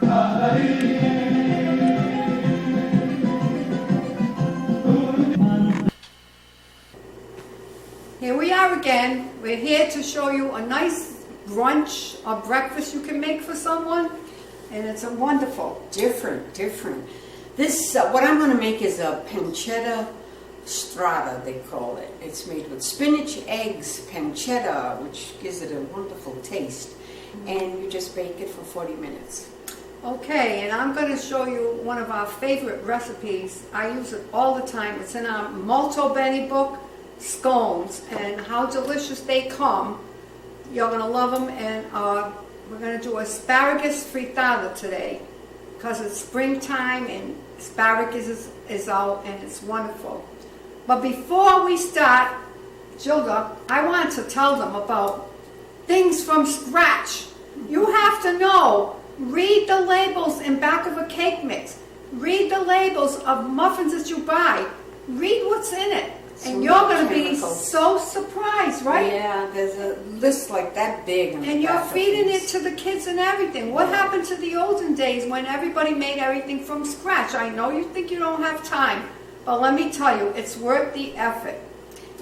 Here we are again. We're here to show you a nice brunch or breakfast you can make for someone, and it's a wonderful. Different. This, what I'm going to make is a pancetta strata, they call it. It's made with spinach, eggs, pancetta, which gives it a wonderful taste. And you just bake it for 40 minutes. Okay, and I'm going to show you one of our favorite recipes. I use it all the time. It's in our Molto Bene book, Scones, and how delicious they come. You're going to love them, and we're going to do asparagus frittata today because it's springtime and asparagus is out and it's wonderful. But before we start, Gilda, I want to tell them about things from scratch. You have to know. Read the labels in back of a cake mix. Read the labels of muffins that you buy. Read what's in it. And you're going to be so surprised, right? Yeah, there's a list like that big. And you're feeding it to the kids and everything. What happened to the olden days when everybody made everything from scratch? I know you think you don't have time, but let me tell you, it's worth the effort.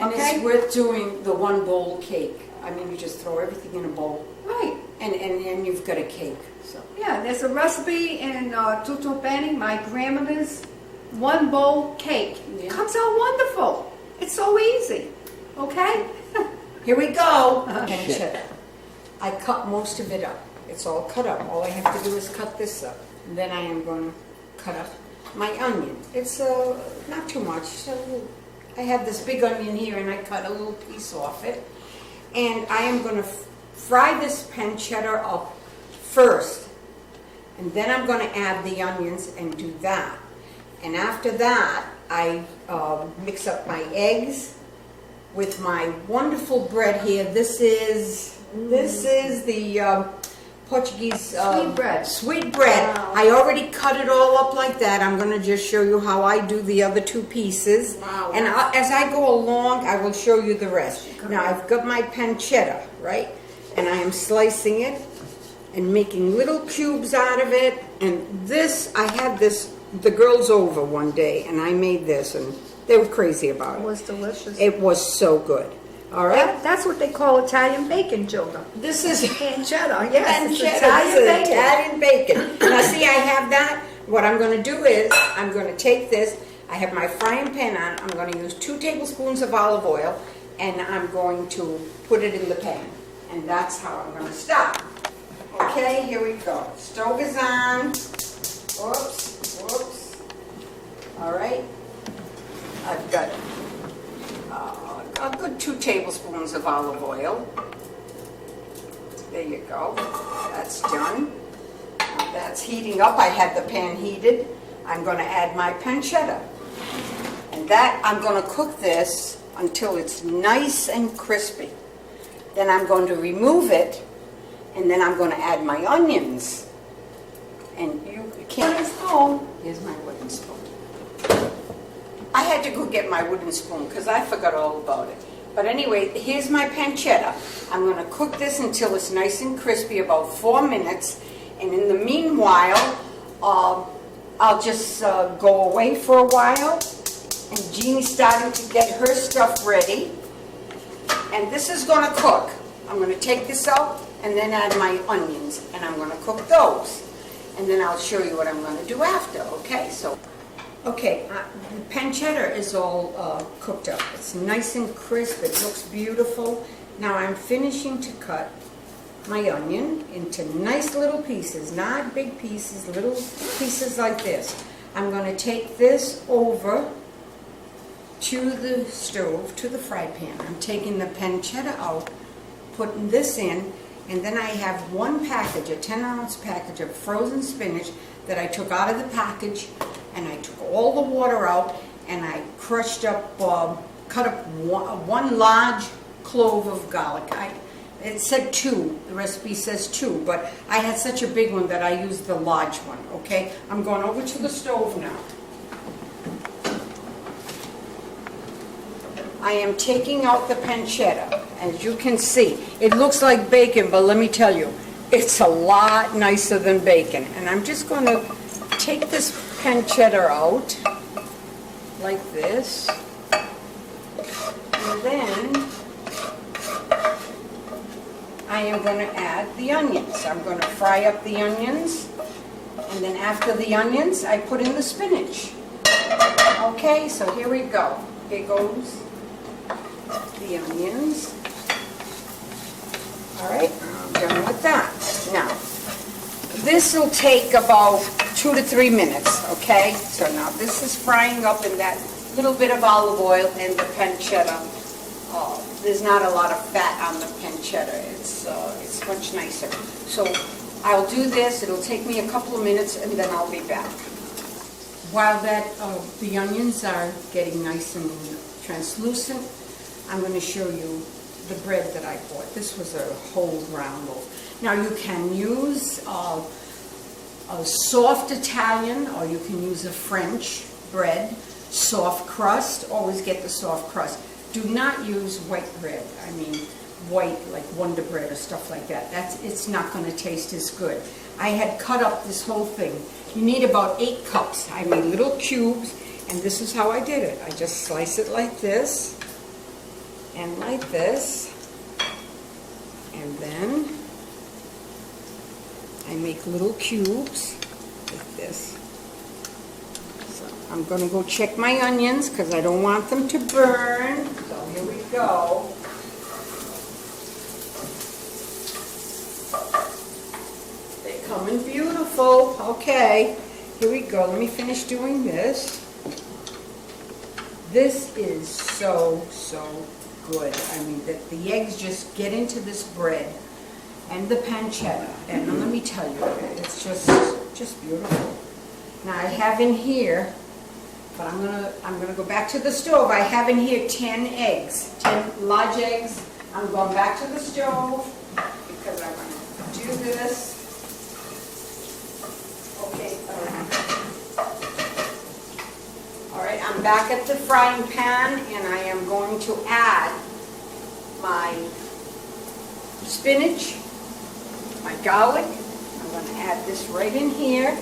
And it's worth doing the one bowl cake. I mean, you just throw everything in a bowl. Right. And you've got a cake. So yeah, there's a recipe in Tutto Bene, my grandmother's one bowl cake. Yeah. Comes out wonderful. It's so easy. Okay? Here we go. Pancetta. I cut most of it up. It's all cut up. All I have to do is cut this up. And then I am going to cut up my onion. It's not too much. So I have this big onion here and I cut a little piece off it. And I am going to fry this pancetta up first. And then I'm going to add the onions and do that. And after that, I mix up my eggs with my wonderful bread here. This is the Portuguese sweet bread. Wow. I already cut it all up like that. I'm going to just show you how I do the other two pieces. Wow. And as I go along, I will show you the rest. Now I've got my pancetta, right? And I am slicing it and making little cubes out of it. And this, I had the girls over one day, and I made this, and they were crazy about it. It was delicious. It was so good. All right? That's what they call Italian bacon, Gilda. This is pancetta. Yes, it's Italian bacon. Now, see, I have that. What I'm going to do is, I'm going to take this. I have my frying pan on. I'm going to use 2 tablespoons of olive oil, and I'm going to put it in the pan. And that's how I'm going to start. Okay, here we go. Stove is on. Whoops. All right. I've got a good 2 tablespoons of olive oil. There you go. That's done. Now that's heating up. I had the pan heated. I'm going to add my pancetta. And that, I'm going to cook this until it's nice and crispy. Then I'm going to remove it, and then I'm going to add my onions. And you can't. Wooden spoon. Here's my wooden spoon. I had to go get my wooden spoon because I forgot all about it. But anyway, here's my pancetta. I'm going to cook this until it's nice and crispy, about 4 minutes. And in the meanwhile, I'll just go away for a while. And Jeannie's starting to get her stuff ready. And this is going to cook. I'm going to take this out and then add my onions. And I'm going to cook those. And then I'll show you what I'm going to do after, okay? So, okay, the pancetta is all cooked up. It's nice and crisp. It looks beautiful. Now I'm finishing to cut my onion into nice little pieces, not big pieces, little pieces like this. I'm going to take this over to the stove, to the fry pan. I'm taking the pancetta out, putting this in, and then I have one package, a 10-ounce package of frozen spinach that I took out of the package, and I took all the water out, and I crushed up, cut up one large clove of garlic. It said 2, the recipe says 2, but I had such a big one that I used the large one, okay? I'm going over to the stove now. I am taking out the pancetta. As you can see, it looks like bacon, but let me tell you, It's a lot nicer than bacon. And I'm just going to take this pancetta out like this. And then I am going to add the onions. I'm going to fry up the onions. And then after the onions, I put in the spinach. Okay, so here we go. Here goes the onions. All right, I'm done with that. Now, this will take about 2 to 3 minutes, okay? So now this is frying up in that little bit of olive oil and the pancetta. Oh, there's not a lot of fat on the pancetta. It's much nicer. So I'll do this. It'll take me a couple of minutes, and then I'll be back. While the onions are getting nice and translucent, I'm going to show you the bread that I bought. This was a whole round loaf. Now you can use a soft Italian, or you can use a French bread, soft crust. Always get the soft crust. Do not use white bread. I mean white, like Wonder Bread or stuff like that. It's not going to taste as good. I had cut up this whole thing. You need about 8 cups. I made little cubes, and this is how I did it. I just slice it like this, and like this, and then I make little cubes like this. So I'm going to go check my onions because I don't want them to burn. So here we go. They're coming beautiful. Okay, here we go. Let me finish doing this. This is so good. I mean, the eggs just get into this bread and the pancetta, and let me tell you, it's just beautiful. Now I have in here, but I'm gonna go back to the stove. I have in here 10 eggs, 10 large eggs. I'm going back to the stove because I'm gonna do this. Okay. All right, I'm back at the frying pan, and I am going to add my spinach, my garlic. I'm going to add this right in here.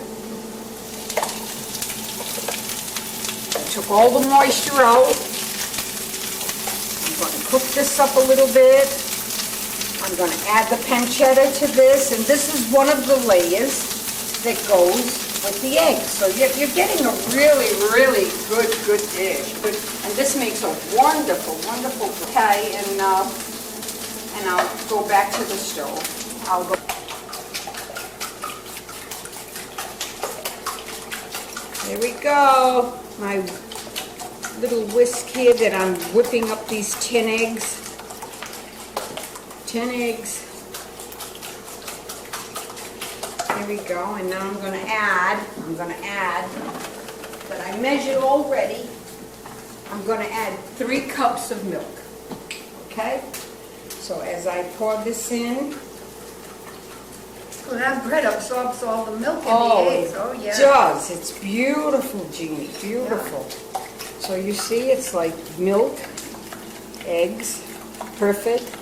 I took all the moisture out. I'm going to cook this up a little bit. I'm going to add the pancetta to this, and this is one of the layers that goes with the eggs. So you're getting a really good dish. And this makes a wonderful pie. And I'll go back to the stove. There we go. My little whisk here that I'm whipping up these 10 eggs. 10 eggs. There we go, and now I'm going to add, that I measured already, I'm going to add 3 cups of milk, okay? So as I pour this in. Well, that bread absorbs all the milk in the eggs. Oh, yeah. It does. It's beautiful, Jeannie, beautiful. Yeah. So you see, it's like milk, eggs, perfect.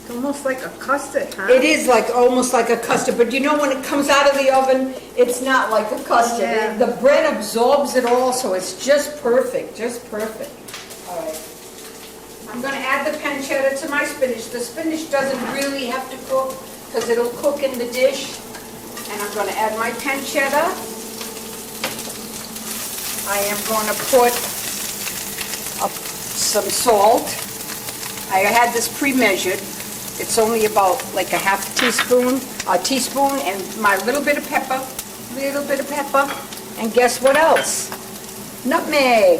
Almost like a custard, huh? It is almost like a custard, but you know when it comes out of the oven, it's not like a custard. Yeah. The bread absorbs it all, so it's just perfect, All right. I'm going to add the pancetta to my spinach. The spinach doesn't really have to cook because it'll cook in the dish. And I'm going to add my pancetta. I am going to put some salt. I had this pre-measured. It's only about like a half teaspoon, and my little bit of pepper, and guess what else? Nutmeg.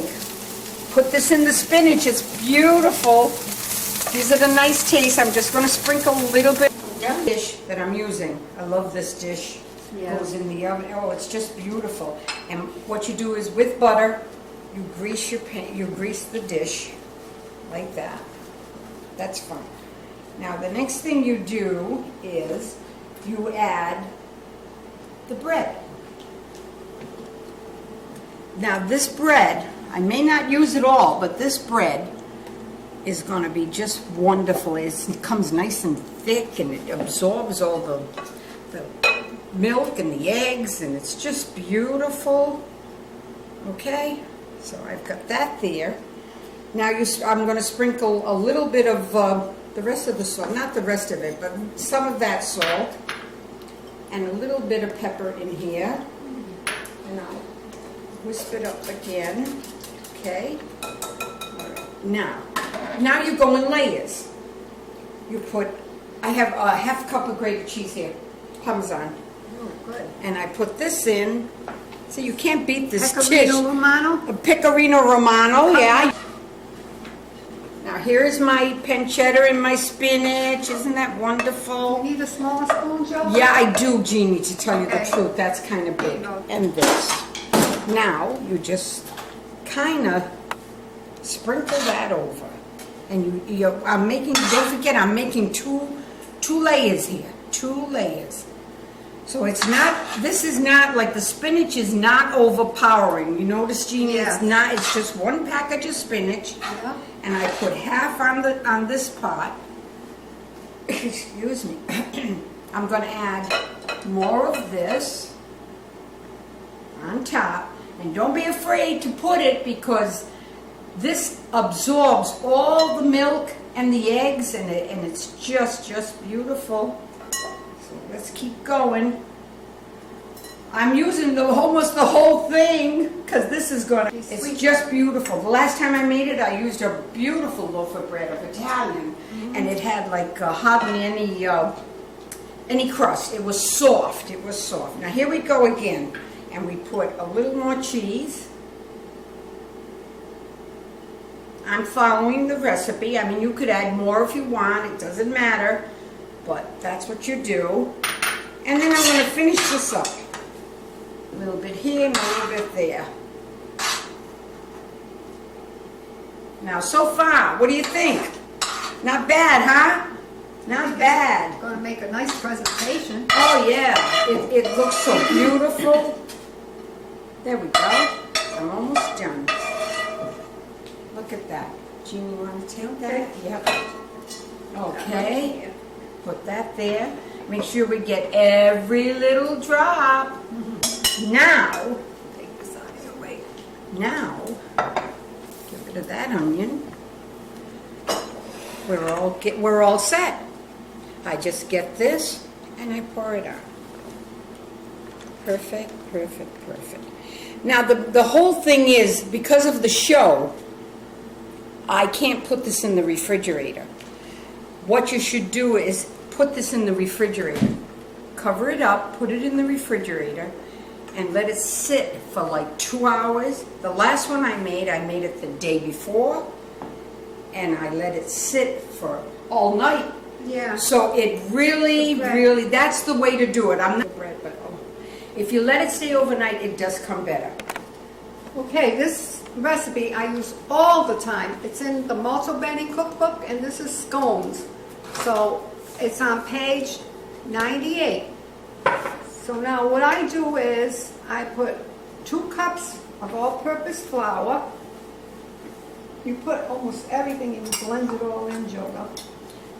Put this in the spinach, it's beautiful. These are the nice taste. I'm just going to sprinkle a little bit. Yeah. Dish that I'm using. I love this dish. Yeah. Goes in the oven. Oh, it's just beautiful. And what you do is with butter, you grease the dish like that. That's fun. Now the next thing you do is you add the bread. Now this bread, I may not use it all, but this bread is going to be just wonderful. It comes nice and thick, and it absorbs all the milk and the eggs, and it's just beautiful. Okay, so I've got that there. Now I'm going to sprinkle a little bit of the rest of the salt, not the rest of it, but some of that salt, and a little bit of pepper in here. And I'll whisk it up again. Okay. All right. Now you go in layers. I have a half cup of grated cheese here, Parmesan. Oh, good. And I put this in. So you can't beat this dish. Pecorino Romano? A Pecorino Romano, yeah. Now here's my pancetta and my spinach. Isn't that wonderful? You need a smaller spoon, Joe? Yeah, I do, Jeannie, to tell you the Okay. truth. That's kind of big. No. And this. Now you just kind of sprinkle that over. And I'm making, don't forget, I'm making two layers here. 2 layers. So this is not, like the spinach is not overpowering. You notice, Jeannie, Yeah. it's just 1 package of spinach. Yeah. And I put half on this pot. Excuse me. I'm going to add more of this on top. And don't be afraid to put it, because this absorbs all the milk and the eggs, and it's just beautiful. So let's keep going. I'm using almost the whole thing, because this is going to, it's just beautiful. The last time I made it, I used a beautiful loaf of bread of Italian, and it had like hardly any crust. It was soft. Now here we go again, and we put a little more cheese. I'm following the recipe. I mean, you could add more if you want. It doesn't matter, but that's what you do. And then I'm going to finish this up. A little bit here and a little bit there. Now, so far, what do you think? Not bad, huh? Not bad. Going to make a nice presentation. Oh, yeah. It looks so beautiful. There we go. I'm almost done. Look at that. Jeannie, you want to take that? Yep. Okay. Put that there. Make sure we get every little drop. Now, Take this out of your way. now, get rid of that onion. We're all set. I just get this and I pour it on. Perfect. Now the whole thing is, because of the show, I can't put this in the refrigerator. What you should do is put this in the refrigerator. Cover it up, put it in the refrigerator, and let it sit for like 2 hours. The last one I made it the day before, and I let it sit for all night. Yeah. So it really, that's the way to do it. I'm not bread, but if you let it stay overnight, it does come better. Okay, this recipe I use all the time. It's in the Molto Bene cookbook, and this is scones. So it's on page 98. So now what I do is I put 2 cups of all-purpose flour. You put almost everything and you blend it all in, Joda.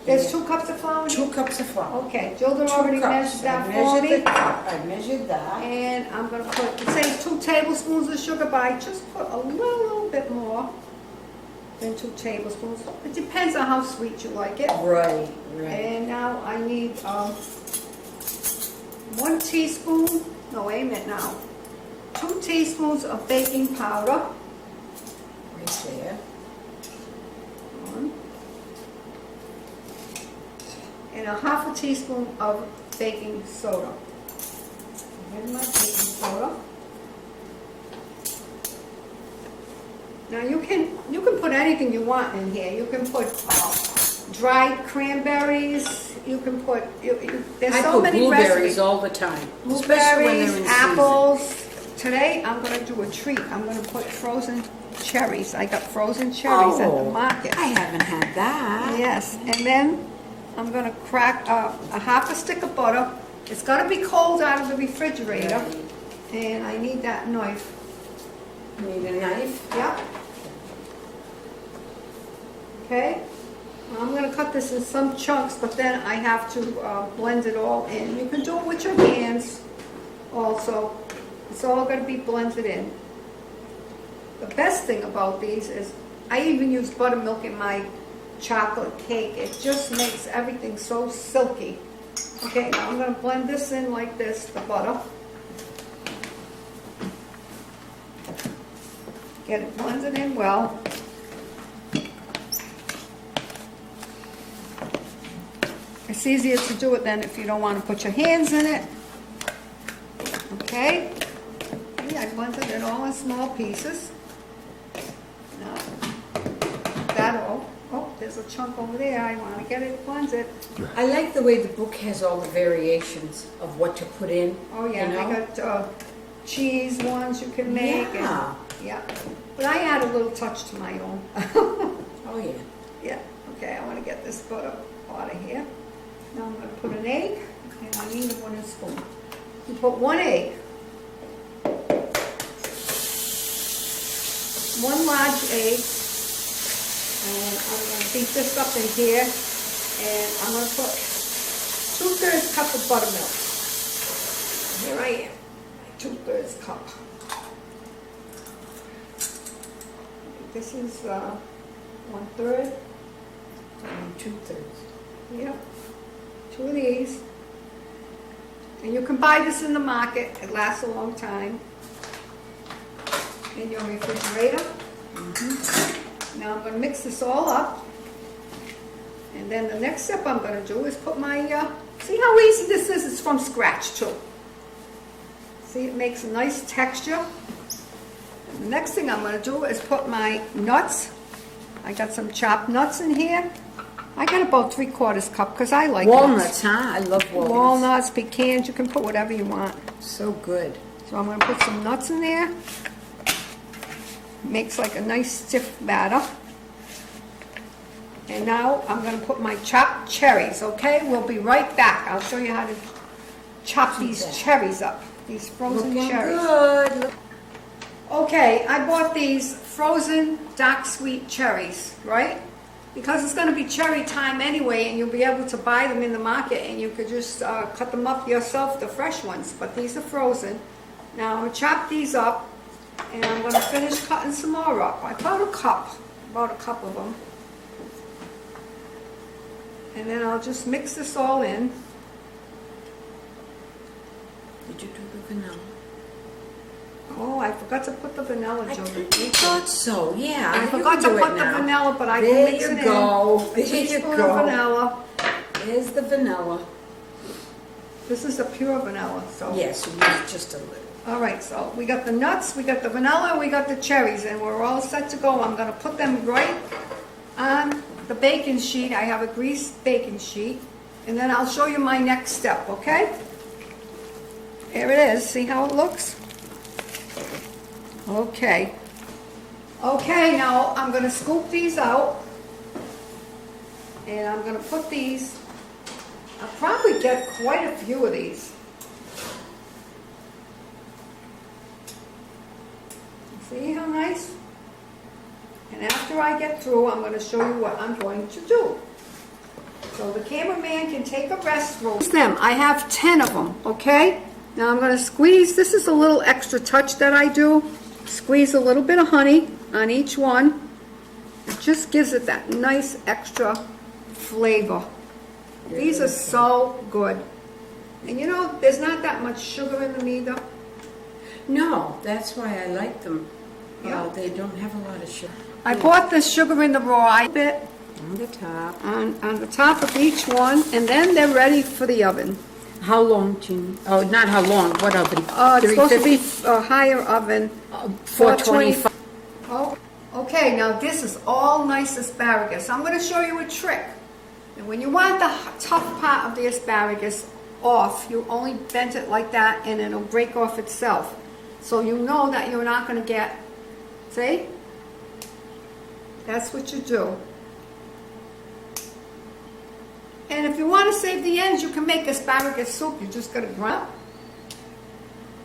There's 2 cups of flour? 2 cups of flour. Okay, Joda already measured that for me. I measured that. And I'm going to put, it says 2 tablespoons of sugar, but I just put a little bit more than 2 tablespoons. It depends on how sweet you like it. Right. And now I need 1 teaspoon, no wait a minute now, 2 teaspoons of baking powder. Right there. 1. And a half a teaspoon of baking soda. Here's my baking soda. Now you can put anything you want in here. You can put dried cranberries. You can put there's so many blueberries recipes. all the time, especially when they're Blueberries, in apples. Today I'm going to do a treat. I'm going to put frozen cherries. I got frozen cherries at the market. I haven't had that. Yes, and then I'm going to crack a half a stick of butter. It's got to be cold out of the refrigerator, and I need that knife. Need a knife? Yep. okay? I'm gonna cut this in some chunks, but then I have to blend it all in. You can do it with your hands also. It's all gonna be blended in. The best thing about these is I even use buttermilk in my chocolate cake. It just makes everything so silky. Okay, now I'm gonna blend this in like this, the butter. Get it blended in well. It's easier to do it then if you don't want to put your hands in it. Okay? Yeah, I blended it all in small pieces. Now, that all. Oh, there's a chunk over there. I want to get it blended. I like the way the book has all the variations of what to put in. Oh yeah, you know? they got cheese ones you can make. Yeah. And, yeah. But I add a little touch to my own. Oh yeah. Yeah. Okay, I want to get this butter out of here. Now I'm going to put an egg, and I need a wooden spoon. You put one egg, one large egg, and I'm going to beat this up in here, and I'm going to put 2/3 cup of buttermilk. Here I am, 2/3 cup. This is 1/3. And 2/3. Yep. 2 of these. And you can buy this in the market. It lasts a long time. In your refrigerator. Now I'm going to mix this all up. And then the next step I'm going to do is put my, see how easy this is? It's from scratch too. See, it makes a nice texture. The next thing I'm going to do is put my nuts. I got some chopped nuts in here. I got about 3/4 cup because I like Walnuts, nuts. huh? I love walnuts. Walnuts, pecans, you can put whatever you want. So good. So I'm going to put some nuts in there. Makes like a nice stiff batter. And now I'm going to put my chopped cherries, okay? We'll be right back. I'll show you how to chop these cherries up. These frozen Looking cherries. good. Okay, I bought these frozen dark sweet cherries, right? Because it's going to be cherry time anyway, and you'll be able to buy them in the market, and you could just cut them up yourself, the fresh ones. But these are frozen. Now I'm going to chop these up, and I'm going to finish cutting some more up. About a cup of them. And then I'll just mix this all in. Did you do the vanilla? Oh, I forgot to put the vanilla, I Julie. thought so, yeah. I You forgot can to do it put the now. vanilla, but I There can mix you it in. go. A There you teaspoon go. of vanilla. There's the vanilla. This is a pure vanilla, so. Yes, you use just a little. All right, so we got the nuts, we got the vanilla, we got the cherries, and we're all set to go. I'm gonna put them right on the baking sheet. I have a greased baking sheet, and then I'll show you my next step, okay? Here it is, see how it looks? Okay. Okay, now I'm gonna scoop these out, and I'm gonna put these, I'll probably get quite a few of these. See how nice? And after I get through, I'm going to show you what I'm going to do. So the cameraman can take a rest through them. I have 10 of them, okay? Now I'm going to squeeze, this is a little extra touch that I do. Squeeze a little bit of honey on each one. It just gives it that nice extra flavor. These are so good. And you know, there's not that much sugar in them either. No, that's why I like them. Yeah. They don't have a lot of sugar. I bought the sugar in the raw bit On the top. on the top of each one, and then they're ready for the oven. How long, Jean? Oh, not how long. What oven? It's supposed to be a higher oven. 425. Oh, okay, now this is all nice asparagus. I'm going to show you a trick. And when you want the tough part of the asparagus off, you only bend it like that and it'll break off itself. So you know that you're not going to get, see? That's what you do. And if you want to save the ends, you can make asparagus soup. You just got to grind.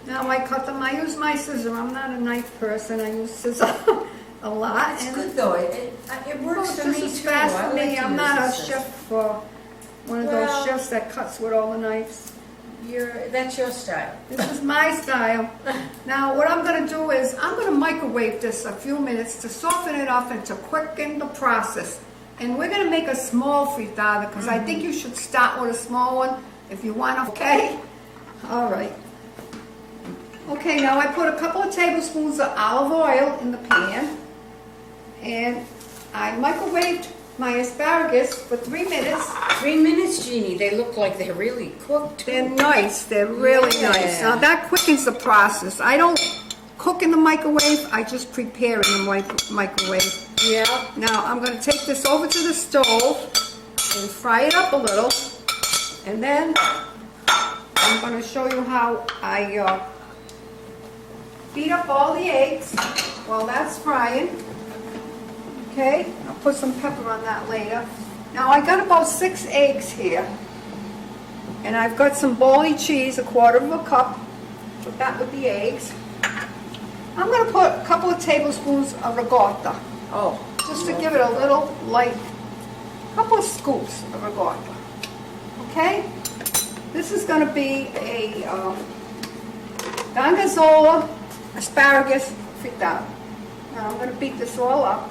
Now I cut them. I use my scissors. I'm not a knife person. I use scissors. a lot. It's and good though, it works for this me is too. fast I for like me. to I'm use not a this. chef for one of Well- those chefs that cuts with all the knives. That's your style. This is my style. Now, what I'm gonna do is, I'm gonna microwave this a few minutes to soften it up and to quicken the process. And we're gonna make a small frittata, because I think you should start with a small one if you want, okay? All right. Okay, now I put a couple of tablespoons of olive oil in the pan. And I microwaved my asparagus for 3 minutes. 3 minutes, Jeannie. They look like they're really cooked. They're nice. They're really Yeah. nice. Now that quickens the process. I don't cook in the microwave. I just prepare in the microwave. Yeah. Now I'm going to take this over to the stove and fry it up a little. And then I'm going to show you how I beat up all the eggs while that's frying. Okay, I'll put some pepper on that later. Now I got about 6 eggs here. And I've got some baldy cheese, 1/4 of a cup. Put that with the eggs. I'm going to put a couple of tablespoons of ricotta, Oh. just to give it a little light, couple of scoops of ricotta. Okay? This is going to be a gorgonzola asparagus frittata. Now I'm going to beat this all up.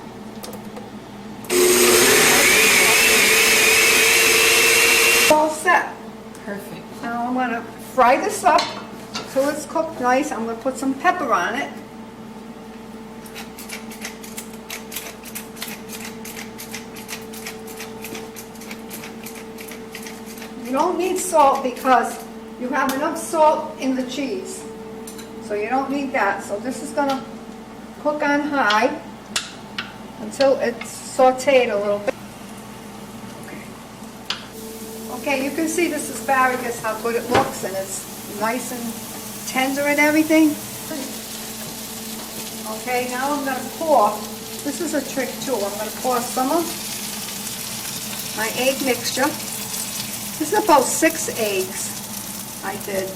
All set. Perfect. Now I'm going to fry this up till it's cooked nice. I'm going to put some pepper on it. You don't need salt because you have enough salt in the cheese. So you don't need that. So this is going to cook on high until it's sauteed a little bit. Okay, you can see this asparagus, how good it looks, and it's nice and tender and everything. Okay, now I'm going to pour, this is a trick too, I'm going to pour some of my egg mixture. This is about 6 eggs I did.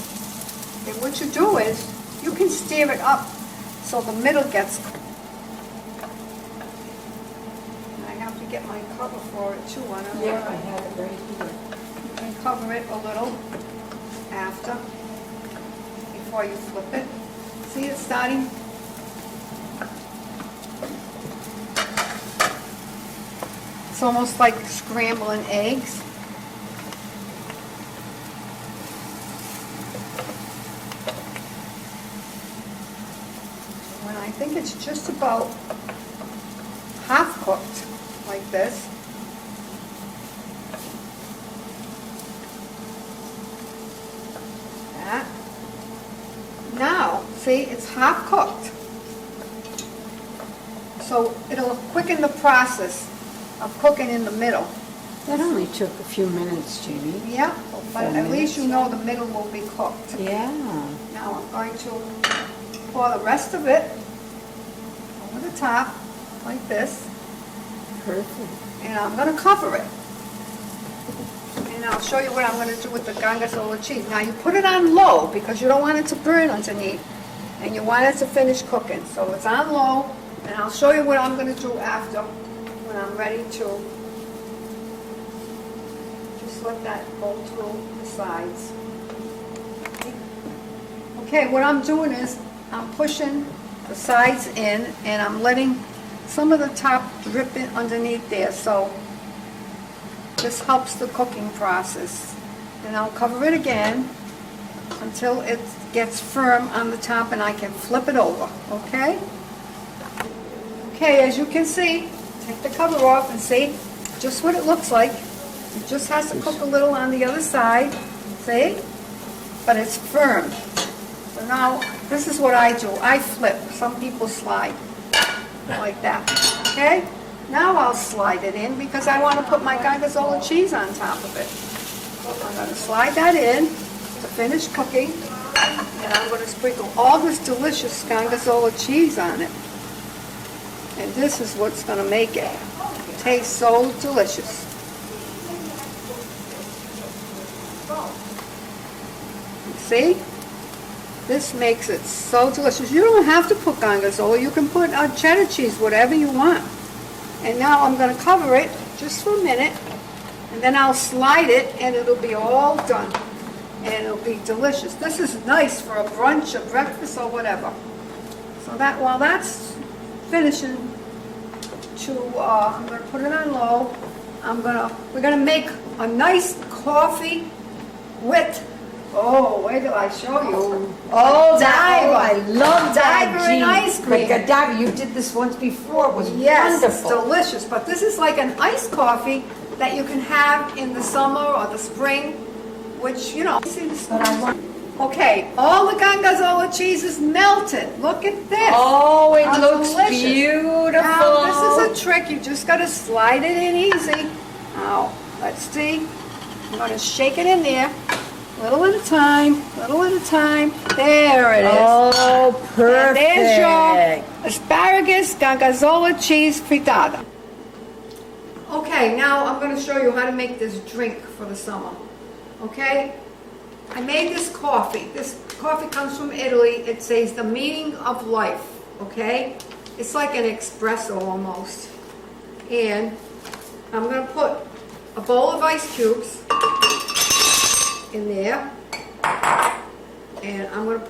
And what you do is, you can stir it up so the middle gets cooked. I have to get my cover for it too. I don't know Yeah, what I have it right here. and cover it a little after, before you flip it. See it starting? It's almost like scrambling eggs. When I think it's just about half cooked, like this, that. Now, see, it's half cooked. So it'll quicken the process of cooking in the middle. That only took a few minutes, Jeannie. Yeah, but at least you know the middle will be cooked. Yeah. Now I'm going to pour the rest of it over the top, like this, Perfect. and I'm going to cover it. And I'll show you what I'm going to do with the gorgonzola cheese. Now you put it on low because you don't want it to burn underneath, and you want it to finish cooking. So it's on low, and I'll show you what I'm going to do after, when I'm ready to just let that go through the sides. Okay, what I'm doing is I'm pushing the sides in, and I'm letting some of the top drip in underneath there. So this helps the cooking process. And I'll cover it again until it gets firm on the top and I can flip it over, okay? Okay, as you can see, take the cover off and see just what it looks like. It just has to cook a little on the other side, see? But it's firm. So now, this is what I do. I flip. Some people slide like that, okay? Now I'll slide it in because I want to put my gorgonzola cheese on top of it. So I'm going to slide that in to finish cooking, and I'm going to sprinkle all this delicious gorgonzola cheese on it. And this is what's going to make it taste so delicious. See? This makes it so delicious. You don't have to put gorgonzola. You can put cheddar cheese, whatever you want. And now I'm going to cover it just for a minute, and then I'll slide it, and it'll be all done. And it'll be delicious. This is nice for a brunch, a breakfast, or whatever. So that while that's finishing, I'm going to put it on low. We're going to make a nice coffee with. Oh, wait till I show you. Oh, Godiva. I love that, Godiva and ice cream. But Godiva, you did this once before. It was Yes, it's wonderful. delicious. But this is like an iced coffee that you can have in the summer or the spring, which, you know. See the Okay, all the gorgonzola cheese is melted. Look at this. Oh, it How looks delicious. beautiful. Now, this is a trick. You just got to slide it in easy. Now, let's see. I'm going to shake it in there. Little at a time, little at a time. There it is. Oh, And perfect. there's your asparagus gorgonzola cheese frittata. Okay, now I'm going to show you how to make this drink for the summer. Okay? I made this coffee. This coffee comes from Italy. It says the meaning of life. Okay? It's like an espresso almost. And I'm going to put a bowl of ice cubes in there. And I'm going to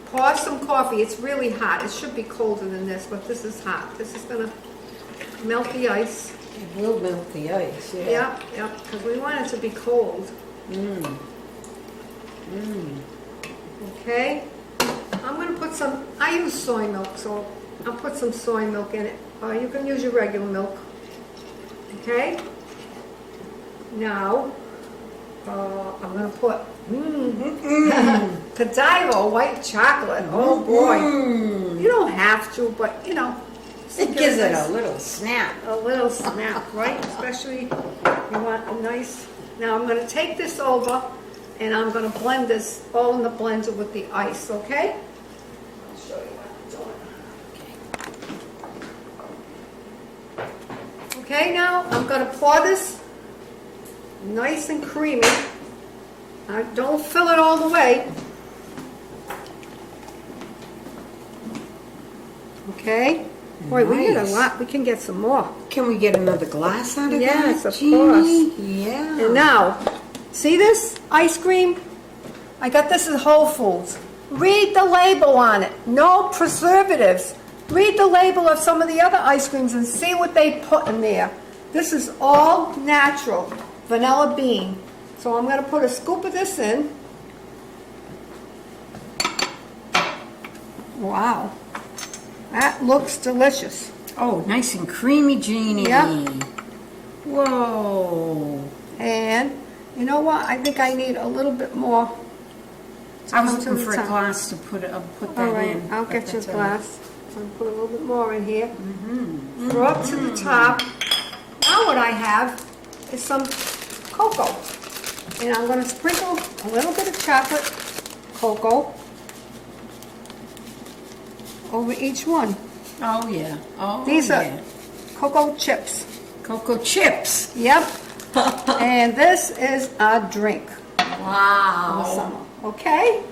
pour some coffee. It's really hot. It should be colder than this, but this is hot. This is going to melt the ice. It will melt the ice, yeah. Yep, because we want it to be cold. Okay? I'm going to put some, I use soy milk, so I'll put some soy milk in it. Or you can use your regular milk. Okay? Now, I'm going to put Godiva white chocolate. Oh boy. You don't have to, but you know. It gives it a little snap. A little snap, right? Especially you want a nice. Now I'm going to take this over and I'm going to blend this all in the blender with the ice, okay? I'll show you what I'm doing. Okay, now I'm going to pour this nice and creamy. Don't fill it all the way. Okay? Boy, we get a Nice. lot. We can get some more. Can we get another glass out of Yes, that, of Jeannie? course. Yeah. And now, see this ice cream? I got this at Whole Foods. Read the label on it. No preservatives. Read the label of some of the other ice creams and see what they put in there. This is all natural. Vanilla bean. So I'm going to put a scoop of this in. Wow. That looks delicious. Oh, nice and creamy, Jeannie. Yep. Whoa. And you know what? I think I need a little bit more. I was come to looking the for a top. glass to put that All right, in. I'll but get you a that's all right. glass. I'll put a little bit more in here. Throw up to the top. Now what I have is some cocoa. And I'm going to sprinkle a little bit of chocolate cocoa over each one. Oh, yeah. Oh, These are yeah. cocoa chips. Cocoa chips. Yep. And this is a drink for the Wow. summer. Okay?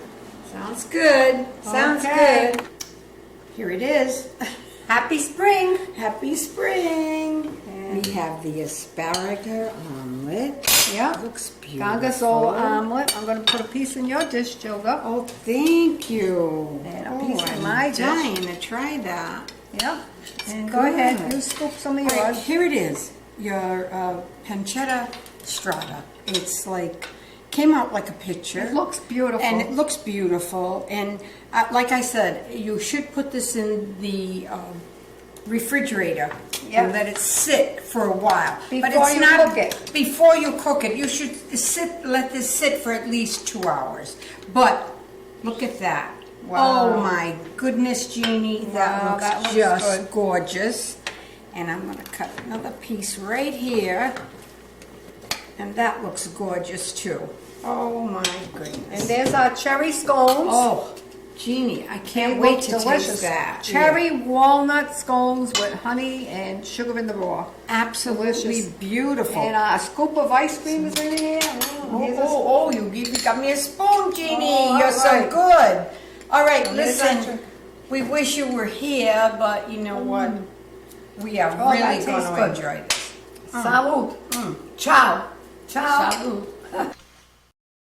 Sounds good. Sounds Okay. good. Here it is. Happy spring. Happy spring. And- We have the asparagus omelet. Yep. Looks beautiful. Gorgonzola omelet. I'm going to put a piece in your dish, Gilda. Oh, thank you. And a piece in I'm my dish. dying to try that. Yep. And Good. go ahead, you scoop some of All right, yours. here it is. Your pancetta strata. It's like, came out like a picture. It looks beautiful. And it looks beautiful. And like I said, you should put this in the refrigerator Yep. and let it sit for a while. But Before it's you not cook it. before you cook it. You should let this sit for at least 2 hours. But look at that. Wow. Oh my goodness, Jeannie, Wow, that looks looks just good. gorgeous. And I'm going to cut another piece right here. And that looks gorgeous too. Oh my goodness. And there's our cherry scones. Oh, Jeannie, I can't They wait look to delicious. taste that. Cherry walnut scones with honey and sugar in the raw. Absolutely Delicious. beautiful. And a scoop of ice cream is in here. Here's a you got me a spoon, Jeannie. Oh, You're all so right. good. All right, Well, here's that listen, drink. we wish you were here, but you know what? We are Oh, that really tastes going to good. enjoy this. Salud. Ciao. Ciao. Salud.